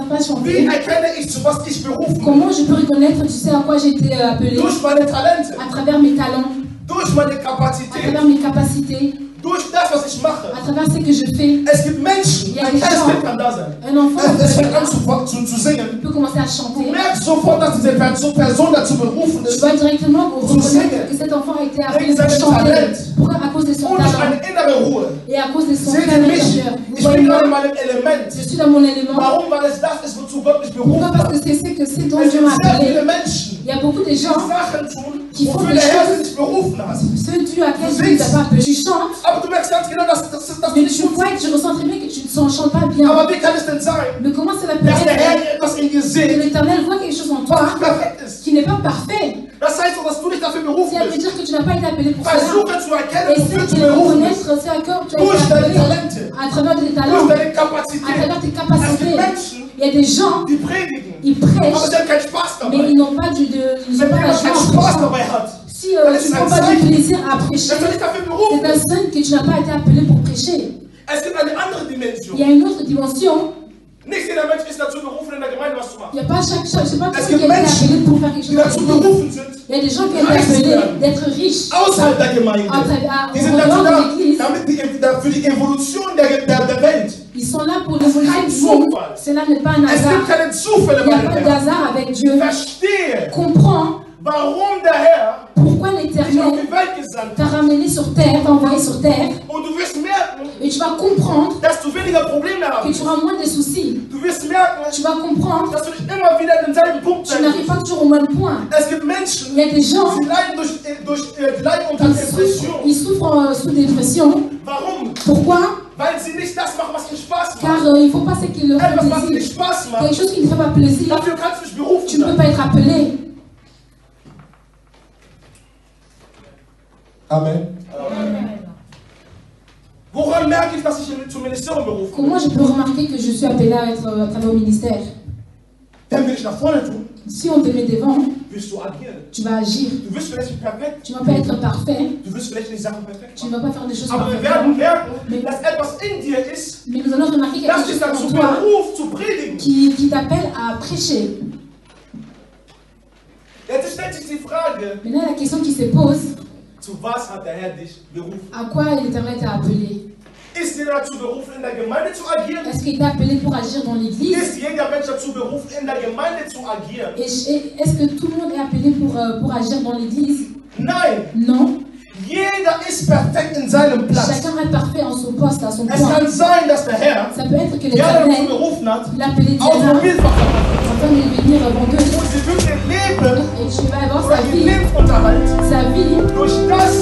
pas Wie chanter. erkenne ich, zu was ich berufen bin? Comment je peux reconnaître, tu sais à quoi j'ai été appelé? Durch meine Talente. À travers mes talents. durch meine Kapazität, à travers mes capacités, durch das, was ich mache. à travers ce que je fais. Es gibt Menschen, ein kleines Kind kann da sein. Un enfant Es fängt an zu singen. peut commencer à Du chanter. merkst sofort, dass diese Person dazu berufen Tu ist. vas directement reconnaître que cet enfant a été appelé pour chanter. Pourquoi? À cause de son Und durch talent eine innere Ruhe. et à cause de son Seht ihr talent mich? intérieur. Ich bin gerade in meinem Element. Je suis dans mon élément. Warum? Weil es das ist, wozu Gott mich berufen Pourquoi? Parce hat. que c'est ce que c'est dont Es Dieu gibt m'a sehr appelé. viele Menschen, Il y a beaucoup de die gens Sachen tun, qui font wofür des der Herr choses. sie nicht berufen hat. Ce Dieu à quel Dieu t'a pas appelé. Tu chantes, Aber du merkst ganz genau, dass du mais nicht tu gut vois que je ressens très bien que tu ne chantes pas bien. Aber wie kann es denn sein, Mais comment cela peut dass der Herr être etwas in dir que sieht, l'Éternel voit quelque chose en was toi nicht perfekt ist? qui n'est pas parfait? Das heißt doch, dass du nicht dafür berufen Ça veut bist. dire que tu n'as pas été appelé pour cela. Versuche zu erkennen, wofür Essaie du de berufen bist. reconnaître ce à quoi tu as Durch été deine appelé Talente, à travers tes durch talents, deine à Kapazität. travers tes Es capacités. gibt Menschen, Il y a des gens, die predigen, ils aber prêchent, sie haben keinen Spaß mais dabei. ils n'ont pas, ils Wenn n'ont pas la jemand joie keinen en Spaß prêchant. dabei hat, Si tu ne prends pas du plaisir à prêcher, dass du nicht dafür berufen c'est un bist. signe que tu n'as pas été appelé pour prêcher. Es gibt eine andere Dimension. Il y a une autre dimension. Nicht jeder Mensch ist dazu berufen, in der Gemeinde was zu machen. Il n'y a pas chaque, c'est pas tout Es le monde qui gibt a été appelé Menschen, pour faire quelque die chose. dazu berufen sind, Il y a des gens qui ont été appelés d'être riches. außerhalb der Gemeinde. Die sind dazu da, damit für die Evolution der Welt. Ils sont là pour l'évolution du monde. Cela n'est pas un Es hasard. gibt keine Zufälle Il n'y bei a dem pas Herrn. d'hasard avec Dieu. Verstehe, Comprends warum der Herr pourquoi dich auf l'Éternel die Welt gesandt t'a hat. ramené sur terre, t'a envoyé sur terre. Und du wirst merken, Et tu vas comprendre dass du weniger Probleme que haben. tu auras moins de soucis. Du wirst merken, Tu vas comprendre dass du nicht immer wieder an denselben Punkt que tu sein n'arrives musst. pas toujours au même point. Es gibt Menschen, Il y a des gens die leiden unter Depression. ils souffrent sous dépression. Warum? Pourquoi? Weil sie nicht das machen, was ihnen Spaß Car macht. il ne faut pas ce qui leur fait Etwas, was dir nicht plaisir. Spaß Quelque macht, chose qui ne fait pas plaisir, dafür kannst du nicht berufen tu ne peux sein. pas être appelé. Amen. Woran merke ich, dass ich zum Ministerium berufen bin? Comment je peux remarquer que je suis appelé à être à travers au ministère? Wenn wir dich nach vorne tun, Si on te met devant, wirst du agieren. tu vas agir. Du wirst vielleicht nicht perfekt, Tu ne vas pas être parfait. du wirst vielleicht nicht Sachen perfekt Tu ne machen. vas pas faire des choses Aber wir parfaitement. werden merken, dass etwas in dir ist, Mais nous allons remarquer quelque das dich chose dazu en toi beruft, zu predigen. qui t'appelle à prêcher. Jetzt stellt sich die Frage, Maintenant, la question qui se pose, zu was hat der Herr dich berufen? à quoi l'Éternel t'a appelé? Ist jeder dazu berufen, in der Gemeinde zu agieren? Est-ce qu'il t'a appelé pour agir dans l'église? Ist jeder Mensch dazu berufen, in der Gemeinde zu agieren? Et est-ce que tout le monde est appelé pour agir dans l'église? Nein, Non. jeder ist perfekt in seinem Platz. Chacun est parfait en son poste, à son Es point. kann sein, dass der Herr, Ça peut être que der dazu l'Éternel berufen hat, l'a appelé Diana Automobilfachmann afin de devenir vendeuse. und sie wird ihr Leben Et tu vas avoir oder sa ihr vie, Lebensunterhalt sa vie durch das